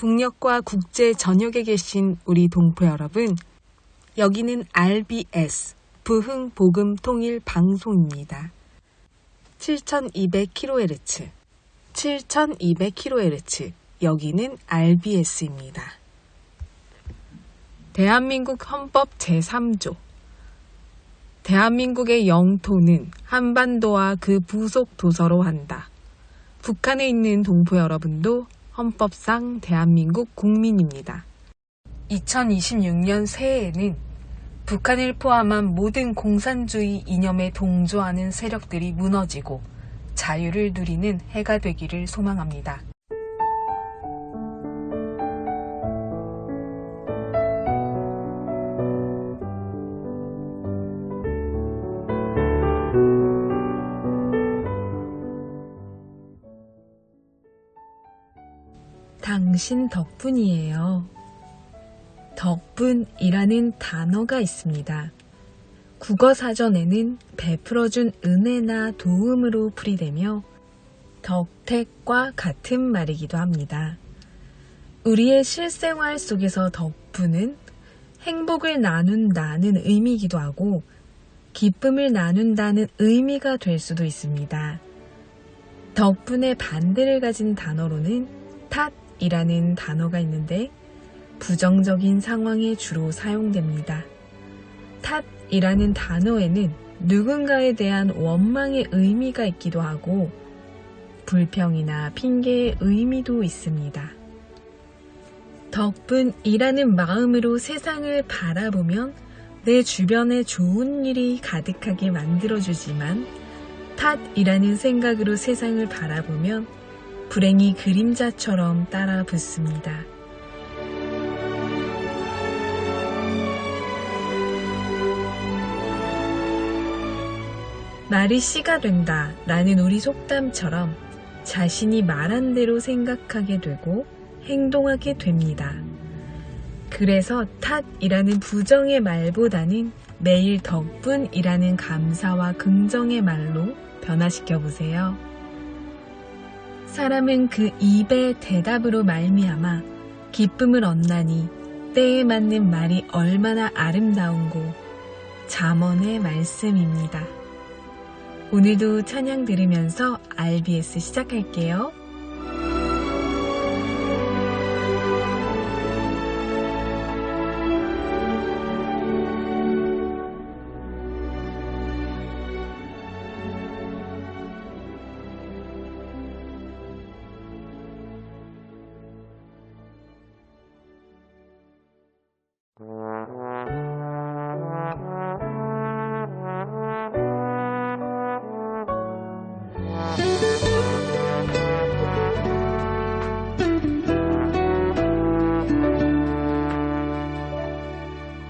북녘과 국제 전역에 계신 우리 동포 여러분, 여기는 RBS 부흥복음통일방송입니다. 7200kHz, 7200kHz, 여기는 RBS입니다. 대한민국 헌법 제3조. 대한민국의 영토는 한반도와 그 부속 도서로 한다. 북한에 있는 동포 여러분도 헌법상 대한민국 국민입니다. 2026년 새해에는 북한을 포함한 모든 공산주의 이념에 동조하는 세력들이 무너지고 자유를 누리는 해가 되기를 소망합니다. 당신 덕분이에요. 덕분이라는 단어가 있습니다. 국어사전에는 베풀어준 은혜나 도움으로 풀이되며 덕택과 같은 말이기도 합니다. 우리의 실생활 속에서 덕분은 행복을 나눈다는 의미이기도 하고 기쁨을 나눈다는 의미가 될 수도 있습니다. 덕분의 반대를 가진 단어로는 탓이라는 단어가 있는데 부정적인 상황에 주로 사용됩니다. 탓이라는 단어에는 누군가에 대한 원망의 의미가 있기도 하고 불평이나 핑계의 의미도 있습니다. 덕분이라는 마음으로 세상을 바라보면 내 주변에 좋은 일이 가득하게 만들어주지만 탓이라는 생각으로 세상을 바라보면 불행이 그림자처럼 따라 붙습니다. 말이 씨가 된다 라는 우리 속담처럼 자신이 말한 대로 생각하게 되고 행동하게 됩니다. 그래서 탓이라는 부정의 말보다는 매일 덕분이라는 감사와 긍정의 말로 변화시켜 보세요. 사람은 그 입의 대답으로 말미암아 기쁨을 얻나니 때에 맞는 말이 얼마나 아름다운고 잠언의 말씀입니다. 오늘도 찬양 들으면서 RBS 시작할게요.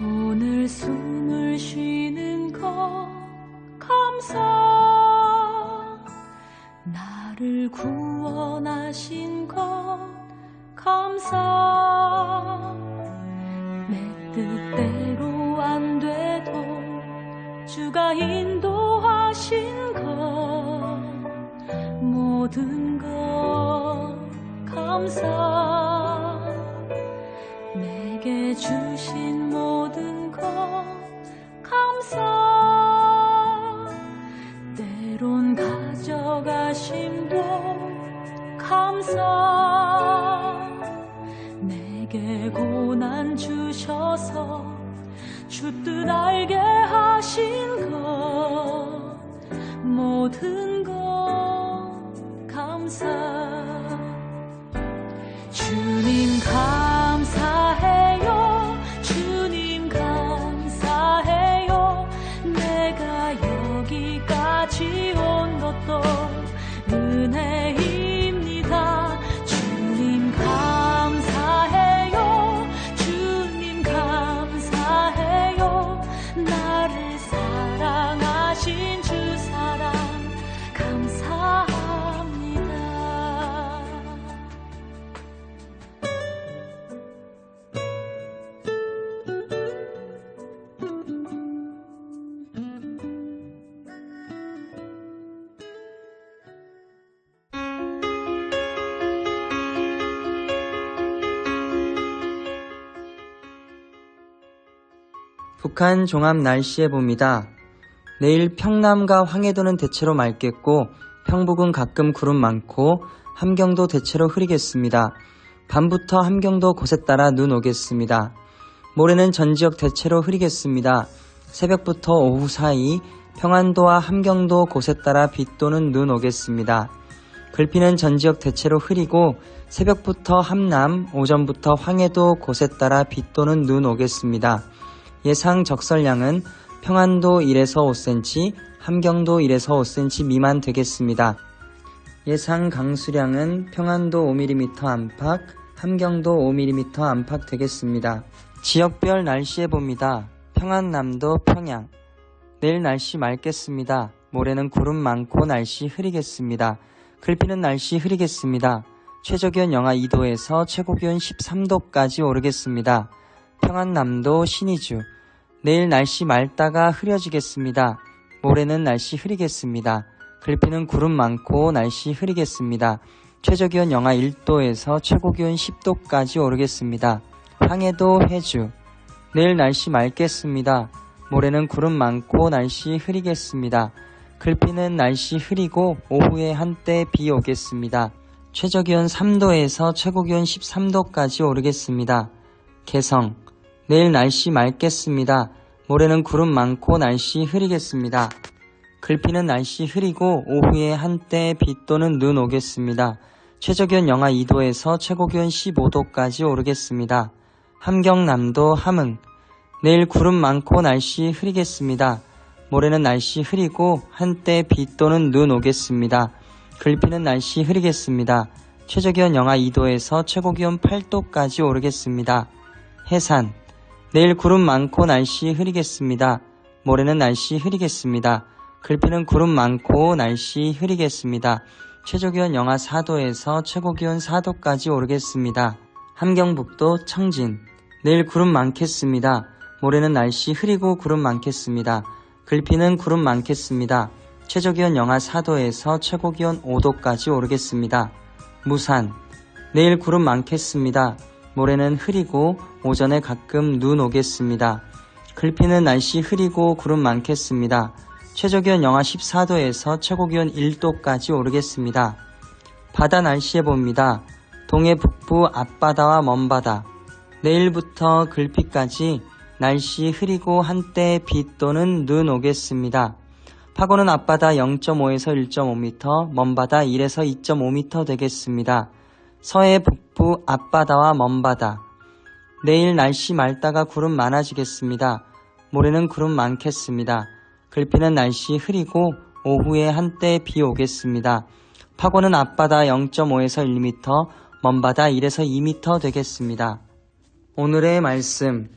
오늘 숨을 쉬는 것 감사, 나를 구원하신 것 감사, 내 뜻대로 안 돼도 주가 인도하신 것 모든 것 감사, 내게 주신 모든 것 감사, 때론 가져가심도 감사, 내게 고난 주셔서 주 뜻 알게 하신 것 모든 것 감사, 주님 감사해요. 주님 감사해요. 내가 여기까지 온 것도 은혜입니다. 주님 감사해요. 주님 감사해요. 나를 사랑하신 주 사랑 감사합니다. 북한 종합 날씨예보입니다. 내일 평남과 황해도는 대체로 맑겠고 평북은 가끔 구름 많고 함경도 대체로 흐리겠습니다. 밤부터 함경도 곳에 따라 눈 오겠습니다. 모레는 전 지역 대체로 흐리겠습니다. 새벽부터 오후 사이 평안도와 함경도 곳에 따라 비 또는 눈 오겠습니다. 글피는 전 지역 대체로 흐리고 새벽부터 함남, 오전부터 황해도 곳에 따라 비 또는 눈 오겠습니다. 예상 적설량은 평안도 1에서 5cm, 함경도 1에서 5cm 미만 되겠습니다. 예상 강수량은 평안도 5mm 안팎, 함경도 5mm 안팎 되겠습니다. 지역별 날씨예보입니다. 평안남도 평양. 내일 날씨 맑겠습니다. 모레는 구름 많고 날씨 흐리겠습니다. 글피는 날씨 흐리겠습니다. 최저기온 영하 2도에서 최고기온 13도까지 오르겠습니다. 평안남도 신의주. 내일 날씨 맑다가 흐려지겠습니다. 모레는 날씨 흐리겠습니다. 글피는 구름 많고 날씨 흐리겠습니다. 최저기온 영하 1도에서 최고기온 10도까지 오르겠습니다. 황해도 해주. 내일 날씨 맑겠습니다. 모레는 구름 많고 날씨 흐리겠습니다. 글피는 날씨 흐리고 오후에 한때 비 오겠습니다. 최저기온 3도에서 최고기온 13도까지 오르겠습니다. 개성. 내일 날씨 맑겠습니다. 모레는 구름 많고 날씨 흐리겠습니다. 글피는 날씨 흐리고 오후에 한때 비 또는 눈 오겠습니다. 최저기온 영하 2도에서 최고기온 15도까지 오르겠습니다. 함경남도 함흥. 내일 구름 많고 날씨 흐리겠습니다. 모레는 날씨 흐리고 한때 비 또는 눈 오겠습니다. 글피는 날씨 흐리겠습니다. 최저기온 영하 2도에서 최고기온 8도까지 오르겠습니다. 해산. 내일 구름 많고 날씨 흐리겠습니다. 모레는 날씨 흐리겠습니다. 글피는 구름 많고 날씨 흐리겠습니다. 최저기온 영하 4도에서 최고기온 4도까지 오르겠습니다. 함경북도 청진. 내일 구름 많겠습니다. 모레는 날씨 흐리고 구름 많겠습니다. 글피는 구름 많겠습니다. 최저기온 영하 4도에서 최고기온 5도까지 오르겠습니다. 무산. 내일 구름 많겠습니다. 모레는 흐리고 오전에 가끔 눈 오겠습니다. 글피는 날씨 흐리고 구름 많겠습니다. 최저기온 영하 14도에서 최고기온 1도까지 오르겠습니다. 바다 날씨예보입니다. 동해 북부 앞바다와 먼바다. 내일부터 글피까지 날씨 흐리고 한때 비 또는 눈 오겠습니다. 파고는 앞바다 0.5에서 1.5m, 먼바다 1에서 2.5m 되겠습니다. 서해 북부 앞바다와 먼바다. 내일 날씨 맑다가 구름 많아지겠습니다. 모레는 구름 많겠습니다. 글피는 날씨 흐리고 오후에 한때 비 오겠습니다. 파고는 앞바다 0.5에서 1m, 먼바다 1에서 2m 되겠습니다. 오늘의 말씀.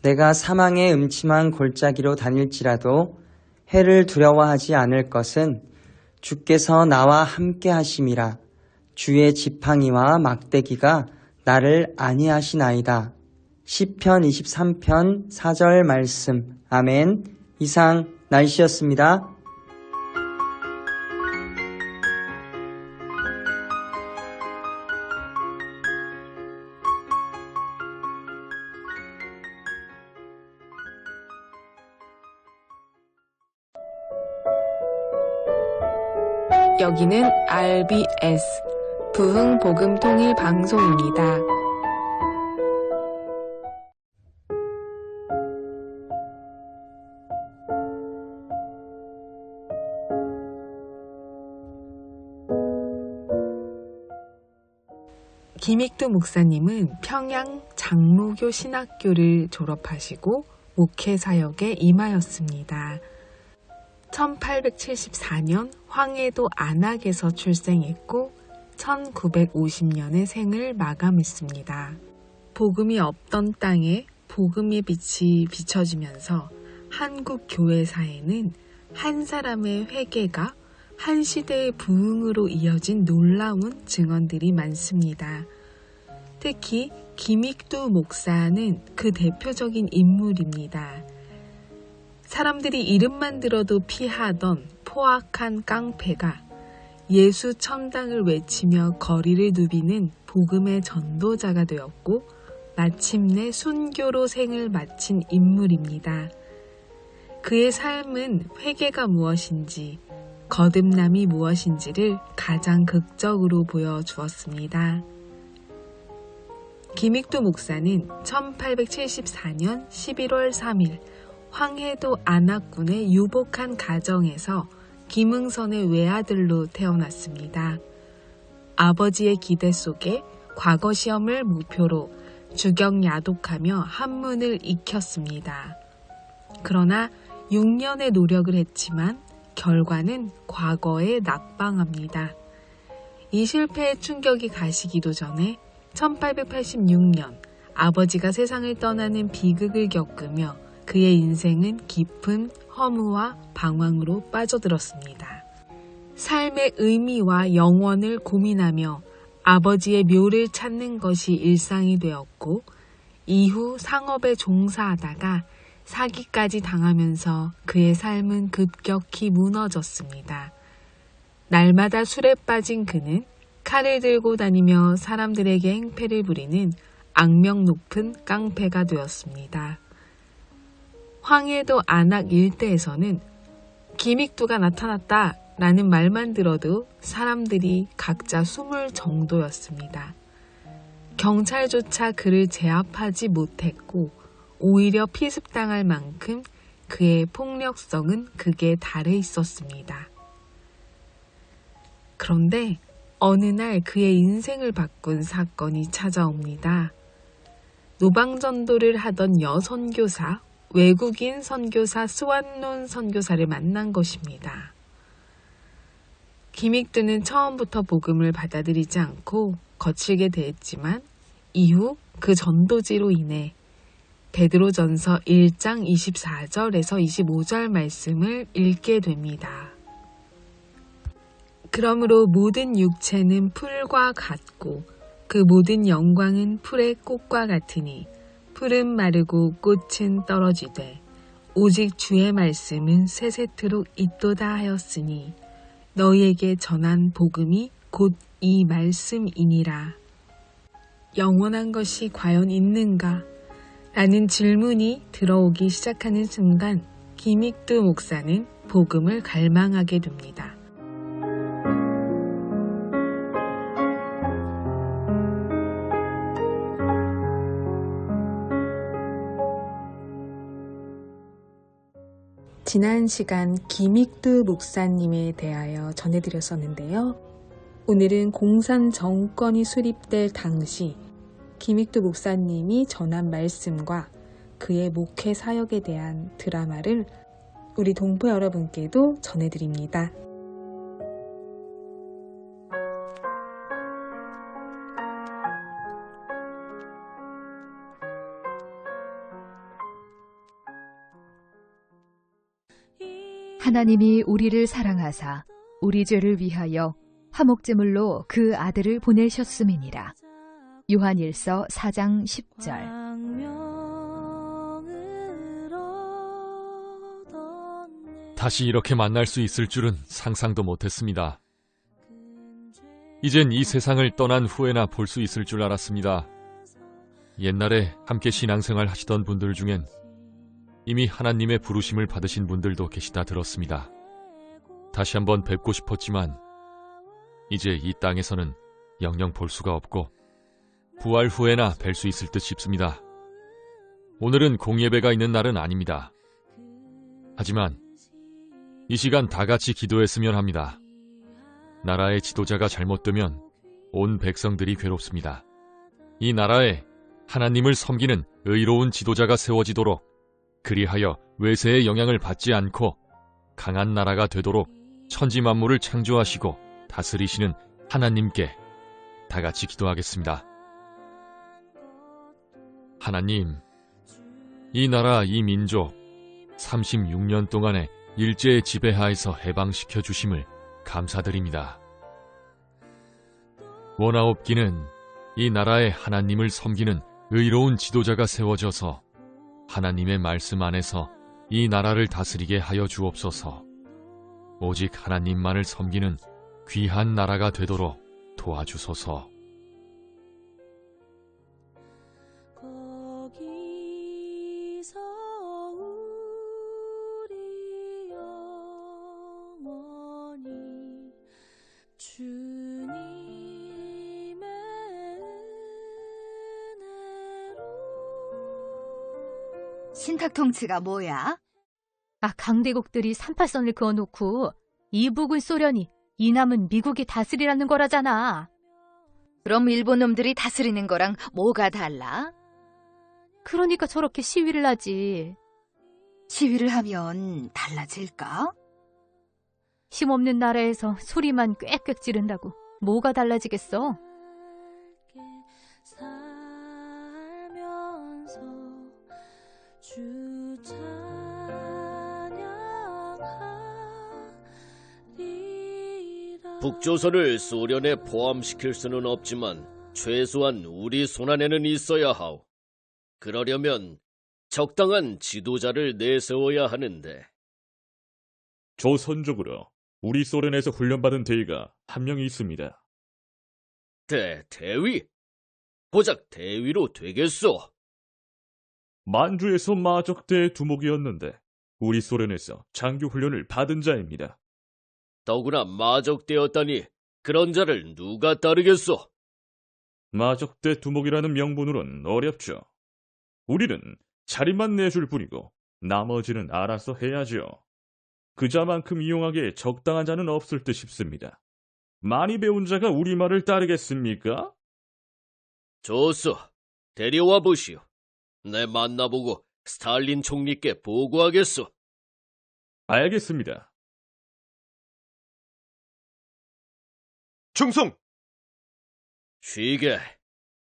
내가 사망의 음침한 골짜기로 다닐지라도 해를 두려워하지 않을 것은 주께서 나와 함께 하심이라. 주의 지팡이와 막대기가 나를 안위하시나이다. 시편 23편 4절 말씀. 아멘. 이상 날씨였습니다. 여기는 RBS 부흥복음통일방송입니다. 김익두 목사님은 평양 장로교 신학교를 졸업하시고 목회 사역에 임하였습니다. 1874년 황해도 안악에서 출생했고 1950년에 생을 마감했습니다. 복음이 없던 땅에 복음의 빛이 비춰지면서 한국 교회사에는 한 사람의 회개가 한 시대의 부흥으로 이어진 놀라운 증언들이 많습니다. 특히 김익두 목사는 그 대표적인 인물입니다. 사람들이 이름만 들어도 피하던 포악한 깡패가 예수 천당을 외치며 거리를 누비는 복음의 전도자가 되었고 마침내 순교로 생을 마친 인물입니다. 그의 삶은 회개가 무엇인지, 거듭남이 무엇인지를 가장 극적으로 보여주었습니다. 김익두 목사는 1874년 11월 3일 황해도 안악군의 유복한 가정에서 김응선의 외아들로 태어났습니다. 아버지의 기대 속에 과거 시험을 목표로 주경야독하며 한문을 익혔습니다. 그러나 6년의 노력을 했지만 결과는 과거에 낙방합니다. 이 실패의 충격이 가시기도 전에 1886년 아버지가 세상을 떠나는 비극을 겪으며 그의 인생은 깊은 허무와 방황으로 빠져들었습니다. 삶의 의미와 영원을 고민하며 아버지의 묘를 찾는 것이 일상이 되었고, 이후 상업에 종사하다가 사기까지 당하면서 그의 삶은 급격히 무너졌습니다. 날마다 술에 빠진 그는 칼을 들고 다니며 사람들에게 행패를 부리는 악명 높은 깡패가 되었습니다. 황해도 안악 일대에서는 김익두가 나타났다 라는 말만 들어도 사람들이 각자 숨을 정도였습니다. 경찰조차 그를 제압하지 못했고 오히려 피습당할 만큼 그의 폭력성은 극에 달해 있었습니다. 그런데 어느 날 그의 인생을 바꾼 사건이 찾아옵니다. 노방전도를 하던 여선교사, 외국인 선교사 스완론 선교사를 만난 것입니다. 김익두는 처음부터 복음을 받아들이지 않고 거칠게 대했지만 이후 그 전도지로 인해 베드로전서 1장 24절에서 25절 말씀을 읽게 됩니다. 그러므로 모든 육체는 풀과 같고 그 모든 영광은 풀의 꽃과 같으니 풀은 마르고 꽃은 떨어지되 오직 주의 말씀은 세세토록 있도다 하였으니 너희에게 전한 복음이 곧 이 말씀이니라. 영원한 것이 과연 있는가? 라는 질문이 들어오기 시작하는 순간 김익두 목사는 복음을 갈망하게 됩니다. 지난 시간 김익두 목사님에 대하여 전해드렸었는데요. 오늘은 공산 정권이 수립될 당시 김익두 목사님이 전한 말씀과 그의 목회 사역에 대한 드라마를 우리 동포 여러분께도 전해드립니다. 하나님이 우리를 사랑하사 우리 죄를 위하여 화목제물로 그 아들을 보내셨음이니라. 요한일서 4장 10절. 다시 이렇게 만날 수 있을 줄은 상상도 못했습니다. 이젠 이 세상을 떠난 후에나 볼 수 있을 줄 알았습니다. 옛날에 함께 신앙생활 하시던 분들 중엔 이미 하나님의 부르심을 받으신 분들도 계시다 들었습니다. 다시 한번 뵙고 싶었지만 이제 이 땅에서는 영영 볼 수가 없고 부활 후에나 뵐 수 있을 듯 싶습니다. 오늘은 공예배가 있는 날은 아닙니다. 하지만 이 시간 다 같이 기도했으면 합니다. 나라의 지도자가 잘못되면 온 백성들이 괴롭습니다. 이 나라에 하나님을 섬기는 의로운 지도자가 세워지도록, 그리하여 외세의 영향을 받지 않고 강한 나라가 되도록 천지 만물을 창조하시고 다스리시는 하나님께 다 같이 기도하겠습니다. 하나님, 이 나라, 이 민족 36년 동안의 일제의 지배하에서 해방시켜 주심을 감사드립니다. 원하옵기는 이 나라에 하나님을 섬기는 의로운 지도자가 세워져서 하나님의 말씀 안에서 이 나라를 다스리게 하여 주옵소서. 오직 하나님만을 섬기는 귀한 나라가 되도록 도와주소서. 주님의 은혜로 신탁통치가 뭐야? 아, 강대국들이 38선을 그어놓고 이북을 쏘려니 이 남은 미국이 다스리라는 거라잖아. 그럼 일본 놈들이 다스리는 거랑 뭐가 달라? 그러니까 저렇게 시위를 하지. 시위를 하면 달라질까? 힘없는 나라에서 소리만 꽥꽥 지른다고 뭐가 달라지겠어? 살면서 주 찬양하리라. 북조선을 소련에 포함시킬 수는 없지만 최소한 우리 손안에는 있어야 하오. 그러려면 적당한 지도자를 내세워야 하는데. 조선족으로 우리 소련에서 훈련받은 대위가 한 명 있습니다. 대위? 고작 대위로 되겠소? 만주에서 마적대 두목이었는데 우리 소련에서 장교 훈련을 받은 자입니다. 더구나 마적되었다니 그런 자를 누가 따르겠소? 마적대 두목이라는 명분으로는 어렵죠. 우리는 자리만 내줄 뿐이고 나머지는 알아서 해야죠. 그자만큼 이용하기에 적당한 자는 없을 듯 싶습니다. 많이 배운 자가 우리 말을 따르겠습니까? 좋소. 데려와 보시오. 내 만나보고 스탈린 총리께 보고하겠소. 알겠습니다. 충성! 쉬게.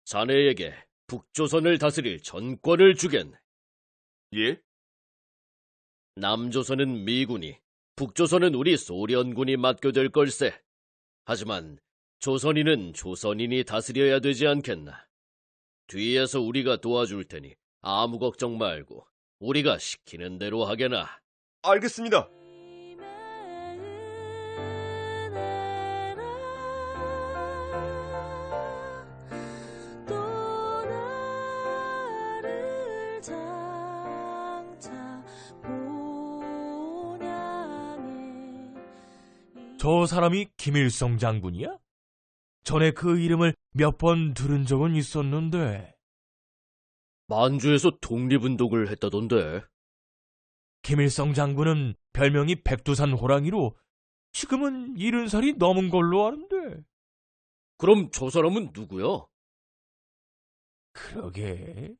자네에게 북조선을 다스릴 전권을 주겠네. 예? 남조선은 미군이, 북조선은 우리 소련군이 맡게 될 걸세. 하지만 조선인은 조선인이 다스려야 되지 않겠나. 뒤에서 우리가 도와줄 테니 아무 걱정 말고 우리가 시키는 대로 하게나. 알겠습니다. 또 나를 장차 본향에 저 사람이 김일성 장군이야? 전에 그 이름을 몇 번 들은 적은 있었는데. 만주에서 독립운동을 했다던데. 김일성 장군은 별명이 백두산 호랑이로 지금은 70살이 넘은 걸로 아는데. 그럼 저 사람은 누구야? 그러게.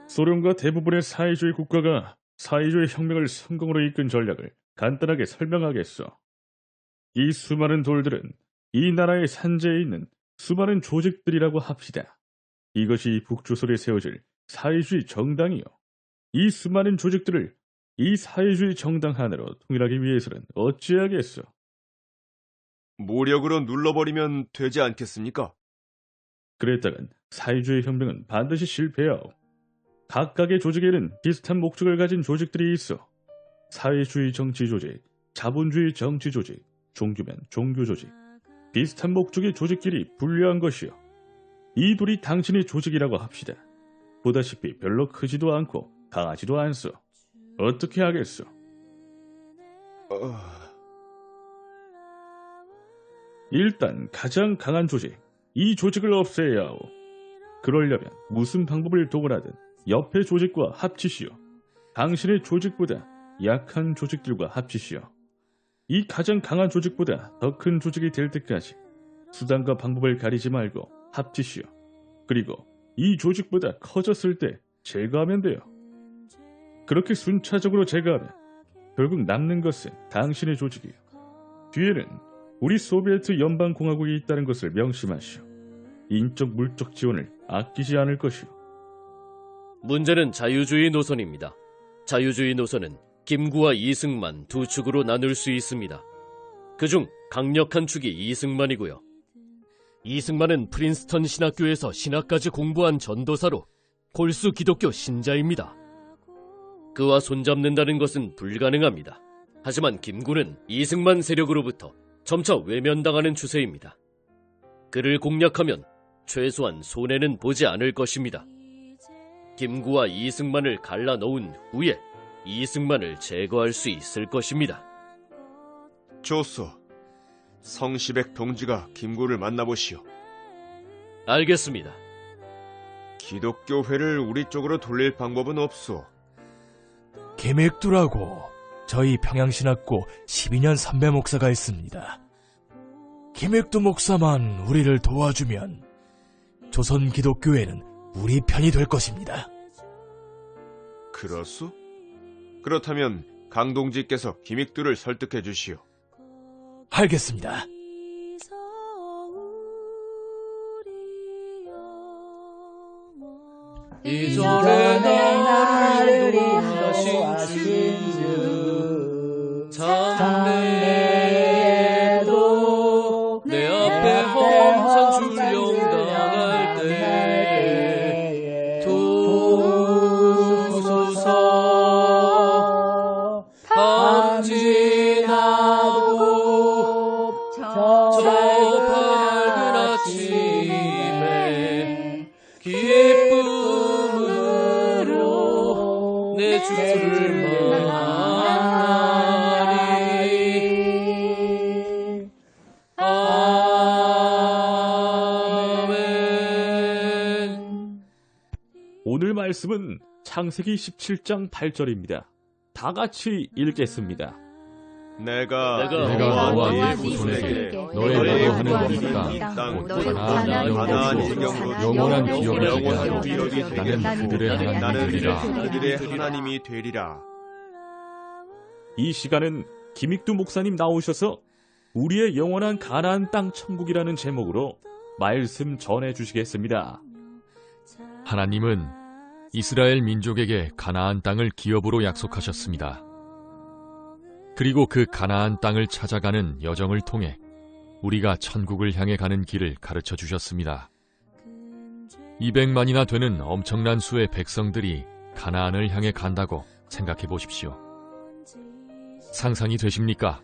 소련과 대부분의 사회주의 국가가 사회주의 혁명을 성공으로 이끈 전략을 간단하게 설명하겠소. 이 수많은 돌들은 이 나라의 산재에 있는 수많은 조직들이라고 합시다. 이것이 북조선에 세워질 사회주의 정당이요. 이 수많은 조직들을 이 사회주의 정당 하나로 통일하기 위해서는 어찌해야겠소? 모력으로 눌러버리면 되지 않겠습니까? 그랬다간 사회주의 혁명은 반드시 실패하오. 각각의 조직에는 비슷한 목적을 가진 조직들이 있어. 사회주의 정치 조직, 자본주의 정치 조직, 종교면 종교 조직. 비슷한 목적의 조직끼리 분류한 것이요. 이 둘이 당신의 조직이라고 합시다. 보다시피 별로 크지도 않고 강하지도 않소. 어떻게 하겠소? 일단 가장 강한 조직, 이 조직을 없애야 하오. 그러려면 무슨 방법을 동원하든 옆의 조직과 합치시오. 당신의 조직보다 약한 조직들과 합치시오. 이 가장 강한 조직보다 더 큰 조직이 될 때까지 수단과 방법을 가리지 말고 합치시오. 그리고 이 조직보다 커졌을 때 제거하면 돼요. 그렇게 순차적으로 제거하면 결국 남는 것은 당신의 조직이에요. 뒤에는 우리 소비에트 연방공화국이 있다는 것을 명심하시오. 인적 물적 지원을 아끼지 않을 것이오. 문제는 자유주의 노선입니다. 자유주의 노선은 김구와 이승만 두 축으로 나눌 수 있습니다. 그중 강력한 축이 이승만이고요. 이승만은 프린스턴 신학교에서 신학까지 공부한 전도사로 골수 기독교 신자입니다. 그와 손잡는다는 것은 불가능합니다. 하지만 김구는 이승만 세력으로부터 점차 외면당하는 추세입니다. 그를 공략하면 최소한 손해는 보지 않을 것입니다. 김구와 이승만을 갈라 놓은 후에 이승만을 제거할 수 있을 것입니다. 좋소. 성시백 동지가 김구를 만나보시오. 알겠습니다. 기독교회를 우리 쪽으로 돌릴 방법은 없소. 김익두라고 저희 평양신학고 12년 선배 목사가 있습니다. 김익두 목사만 우리를 도와주면 조선 기독교회는 우리 편이 될 것입니다. 그렇소? 그렇다면 강동지께서 김익두를 설득해 주시오. 알겠습니다. 이전에 나를 인도하신 주 장래에도 내 앞에 항상 출령당할 때 도우소서. 밤지나고 저 밝은 아침에 기쁨으로 내 주를 만나리. 아멘. 오늘 말씀은 창세기 17장 8절입니다. 다 같이 읽겠습니다. 내가 너와 네 네 후손에게 너의 너의 하는 하는 땅, 땅, 가나안 영원한 기업을 되게 하고 나는 그들의 하나님이 되리라. 이 시간은 김익두 목사님 나오셔서 우리의 영원한 가나안 땅 천국이라는 제목으로 말씀 전해 주시겠습니다. 하나님은 이스라엘 민족에게 가나안 땅을 기업으로 약속하셨습니다. 그리고 그 가나안 땅을 찾아가는 여정을 통해 우리가 천국을 향해 가는 길을 가르쳐 주셨습니다. 200만이나 되는 엄청난 수의 백성들이 가나안을 향해 간다고 생각해 보십시오. 상상이 되십니까?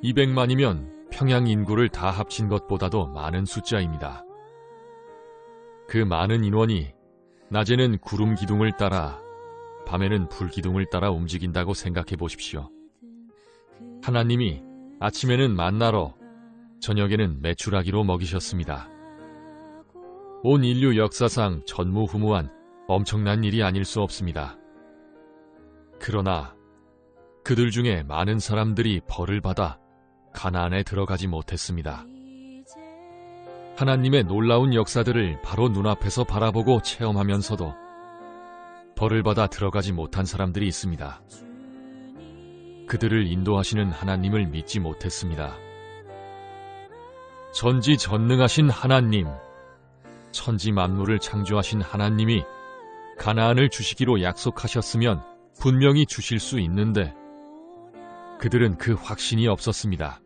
200만이면 평양 인구를 다 합친 것보다도 많은 숫자입니다. 그 많은 인원이 낮에는 구름 기둥을 따라 밤에는 불 기둥을 따라 움직인다고 생각해 보십시오. 하나님이 아침에는 만나로, 저녁에는 메추라기로 먹이셨습니다. 온 인류 역사상 전무후무한 엄청난 일이 아닐 수 없습니다. 그러나 그들 중에 많은 사람들이 벌을 받아 가나안에 들어가지 못했습니다. 하나님의 놀라운 역사들을 바로 눈앞에서 바라보고 체험하면서도 벌을 받아 들어가지 못한 사람들이 있습니다. 그들을 인도하시는 하나님을 믿지 못했습니다. 전지전능하신 하나님, 천지 만물을 창조하신 하나님이 가나안을 주시기로 약속하셨으면 분명히 주실 수 있는데 그들은 그 확신이 없었습니다.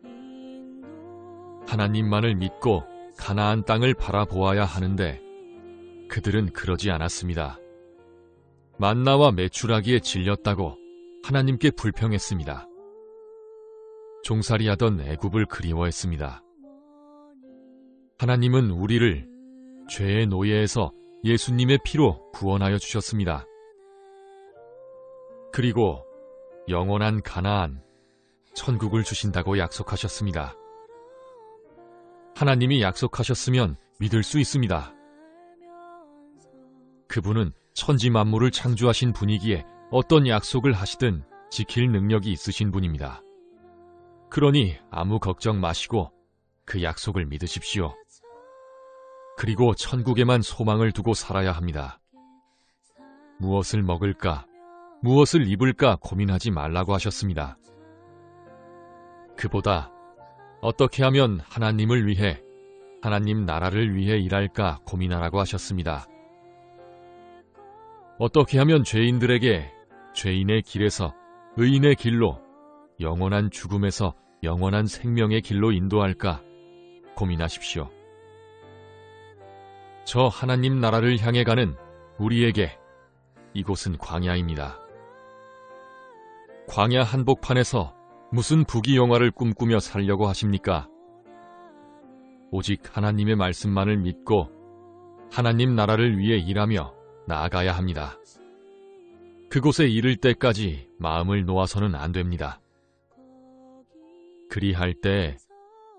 하나님만을 믿고 가나안 땅을 바라보아야 하는데 그들은 그러지 않았습니다. 만나와 메추라기에 질렸다고 하나님께 불평했습니다. 종살이하던 애굽을 그리워했습니다. 하나님은 우리를 죄의 노예에서 예수님의 피로 구원하여 주셨습니다. 그리고 영원한 가나안, 천국을 주신다고 약속하셨습니다. 하나님이 약속하셨으면 믿을 수 있습니다. 그분은 천지 만물을 창조하신 분이기에 어떤 약속을 하시든 지킬 능력이 있으신 분입니다. 그러니 아무 걱정 마시고 그 약속을 믿으십시오. 그리고 천국에만 소망을 두고 살아야 합니다. 무엇을 먹을까, 무엇을 입을까 고민하지 말라고 하셨습니다. 그보다 어떻게 하면 하나님을 위해, 하나님 나라를 위해 일할까 고민하라고 하셨습니다. 어떻게 하면 죄인들에게 죄인의 길에서 의인의 길로, 영원한 죽음에서 영원한 생명의 길로 인도할까 고민하십시오. 저 하나님 나라를 향해 가는 우리에게 이곳은 광야입니다. 광야 한복판에서 무슨 부귀영화를 꿈꾸며 살려고 하십니까? 오직 하나님의 말씀만을 믿고 하나님 나라를 위해 일하며 나아가야 합니다. 그곳에 이를 때까지 마음을 놓아서는 안 됩니다. 그리할 때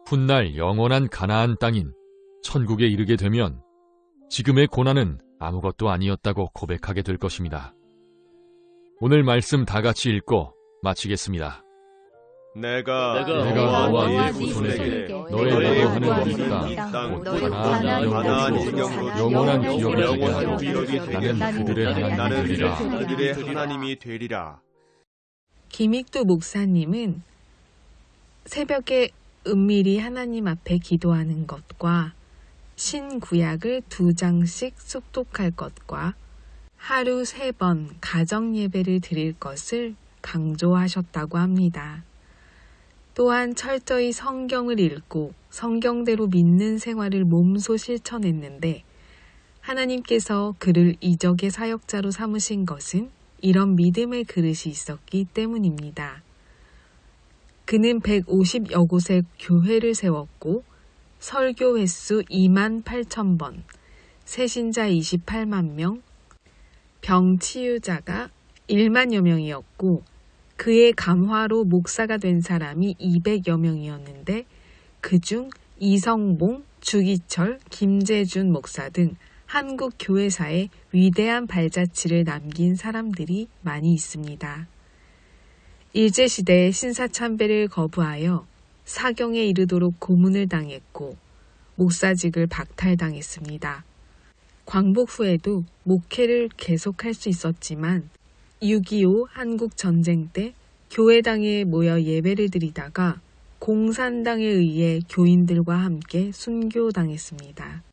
훗날 영원한 가나안 땅인 천국에 이르게 되면 지금의 고난은 아무것도 아니었다고 고백하게 될 것입니다. 오늘 말씀 다 같이 읽고 마치겠습니다. 내가 너와 네 네 후손에게 너의 거하는 이 땅, 곧 가나안 영광으로 영원한 기업이 되게 하고 나는 그들의 하나님이 되리라. 김익두 목사님은 새벽에 은밀히 하나님 앞에 기도하는 것과 신구약을 2장씩 숙독할 것과 하루 3번 가정 예배를 드릴 것을 강조하셨다고 합니다. 또한 철저히 성경을 읽고 성경대로 믿는 생활을 몸소 실천했는데 하나님께서 그를 이적의 사역자로 삼으신 것은 이런 믿음의 그릇이 있었기 때문입니다. 그는 150여 곳의 교회를 세웠고 설교 횟수 28,000번, 새신자 28만 명, 병 치유자가 1만여 명이었고 그의 감화로 목사가 된 사람이 200여 명이었는데 그중 이성봉, 주기철, 김재준 목사 등 한국 교회사에 위대한 발자취를 남긴 사람들이 많이 있습니다. 일제시대에 신사참배를 거부하여 사경에 이르도록 고문을 당했고 목사직을 박탈당했습니다. 광복 후에도 목회를 계속할 수 있었지만 6.25 한국전쟁 때 교회당에 모여 예배를 드리다가 공산당에 의해 교인들과 함께 순교당했습니다.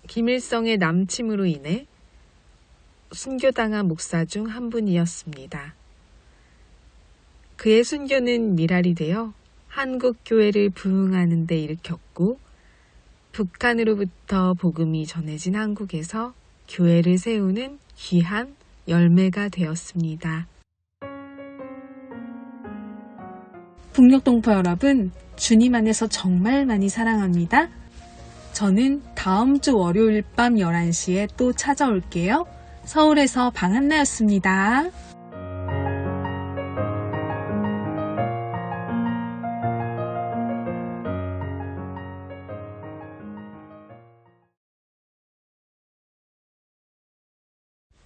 김일성의 남침으로 인해 순교당한 목사 중 한 분이었습니다. 그의 순교는 미랄이 되어 한국교회를 부흥하는 데 일으켰고 북한으로부터 복음이 전해진 한국에서 교회를 세우는 귀한 열매가 되었습니다. 북녘동포 여러분, 주님 안에서 정말 많이 사랑합니다. 저는 다음 주 월요일 밤 11시에 또 찾아올게요. 서울에서 방한나였습니다.